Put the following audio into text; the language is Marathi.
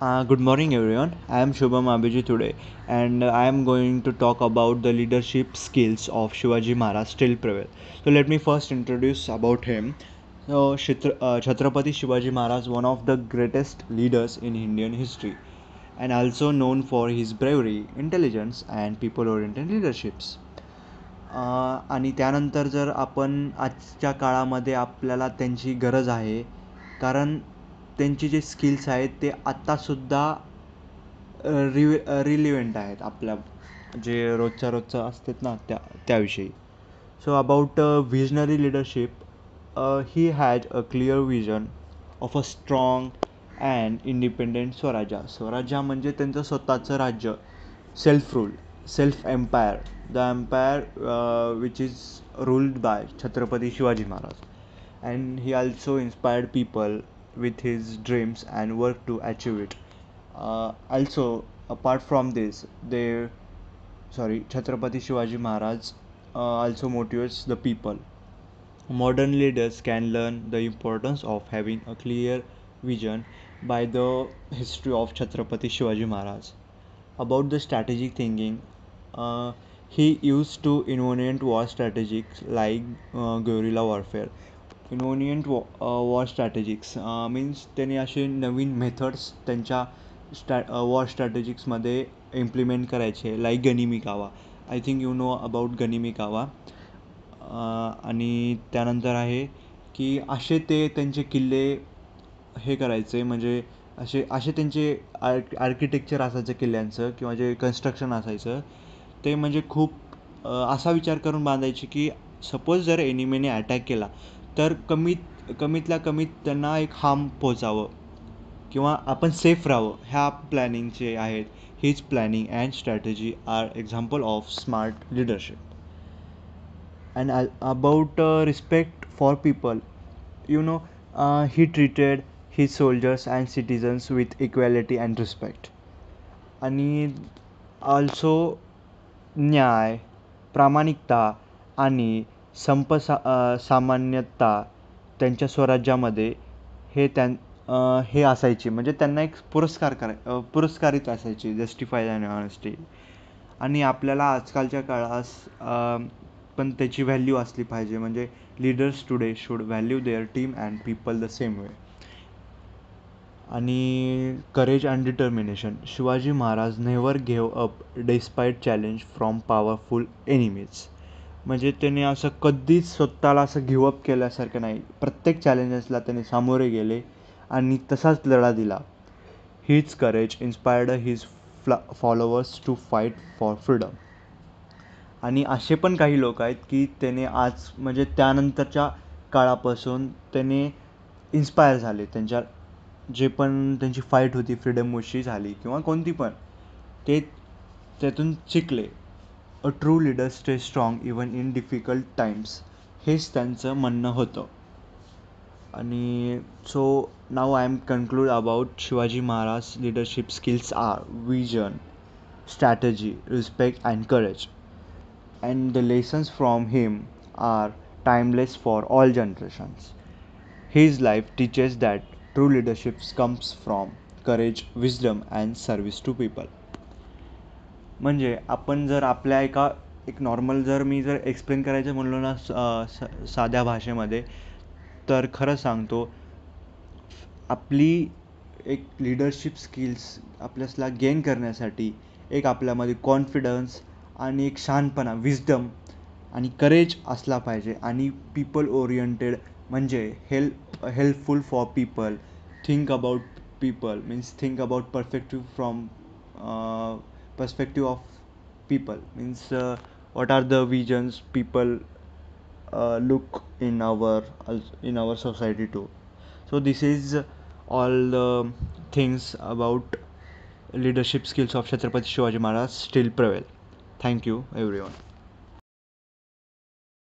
Good morning, everyone. I am Shubham Abhiji today, and I am going to talk about the leadership skills of Shivaji Maharaj still prevail. So, let me first introduce about him. Chhatrapati Shivaji Maharaj, one of the greatest leaders in Indian history, and also known for his bravery, intelligence, and people-oriented leaderships. आणि त्यानंतर जर आपण आजच्या काळामध्ये आपल्याला त्यांची गरज आहे, कारण त्यांची जे स्किल्स आहेत ते आत्तासुद्धा रिलिव्हंट आहेत आपल्या जे रोजच्या असतात ना त्याविषयी. So about visionary leadership, he has a clear vision of a strong and independent Swarajya म्हणजे त्यांचं स्वतःचं राज्य, self rule, self empire, the empire which is ruled by Chhatrapati Shivaji Maharaj. And he also inspired people with his dreams and worked to achieve it. Also, apart from this, Chhatrapati Shivaji Maharaj also motivates the people. Modern leaders can learn the importance of having a clear vision by the history of Chhatrapati Shivaji Maharaj. About the strategic thinking, he used to invent war strategies like guerrilla warfare. Innovative war strategics means त्यांनी असे नवीन मेथड्स त्यांच्या वॉर स्ट्रॅटेजिक्समध्ये इम्प्लिमेंट करायचे, लाईक गनिमी कावा. I think you know about गनिमी कावा. आणि त्यानंतर आहे की असे ते त्यांचे किल्ले हे करायचे, म्हणजे असे असे त्यांचे आर्किटेक्चर असायचं किल्ल्यांचं किंवा जे कन्स्ट्रक्शन असायचं ते म्हणजे खूप असा विचार करून बांधायचे की सपोज जर एनिमीने अटॅक केला तर कमीतल्या कमीत त्यांना एक हार्म पोचावं किंवा आपण सेफ राहावं, ह्या प्लॅनिंगचे आहेत. हीच planning and strategy are example of smart leadership. And about respect for people, you know, he treated his soldiers and citizens with equality and respect. आणि ऑल्सो न्याय, प्रामाणिकता आणि सामान्यता त्यांच्या स्वराज्यामध्ये हे असायचे, म्हणजे त्यांना एक पुरस्कारित असायचे, जस्टिफाय अँड ऑनेस्टी. आणि आपल्याला आजकालच्या काळात पण त्याची व्हॅल्यू असली पाहिजे, म्हणजे leaders today should value their team and people the same way. आणि courage and determination, Shivaji Maharaj never gave up despite challenge from powerful enemies. म्हणजे त्याने असं कधीच स्वतःला असं गिवअप केल्यासारखं नाही, प्रत्येक चॅलेंजेसला त्याने सामोरे गेले आणि तसाच लढा दिला. हीच courage inspired his followers to fight for freedom. आणि असे पण काही लोक आहेत की त्याने आज म्हणजे त्यानंतरच्या काळापासून त्याने इन्स्पायर झाले, त्यांच्या जे पण त्यांची फाईट होती फ्रीडमविषयी झाली किंवा कोणती पण, ते त्यातून शिकले. A true leader stay strong even in difficult times, हेच त्यांचं म्हणणं होतं. आणि so now I am conclude about Shivaji Maharaj leadership skills are vision, strategy, respect and courage. And the lessons from him are timeless for all generations. His life teaches that true leadership comes from courage, wisdom and service to people. म्हणजे आपण जर आपल्या एक नॉर्मल जर मी जर एक्सप्लेन करायचं म्हणलो ना साध्या भाषेमध्ये, तर खरं सांगतो, आपली एक लिडरशिप स्किल्स आपल्याला गेन करण्यासाठी एक आपल्यामध्ये कॉन्फिडन्स आणि एक शहाणपणा, विजडम आणि करेज असला पाहिजे. आणि पीपल ओरिएंटेड म्हणजे helpful for people, think about people means think about perspective of people, means what are the visions people look in our society too. So this is all the things about leadership skills of Chhatrapati Shivaji Maharaj still prevail. Thank you everyone.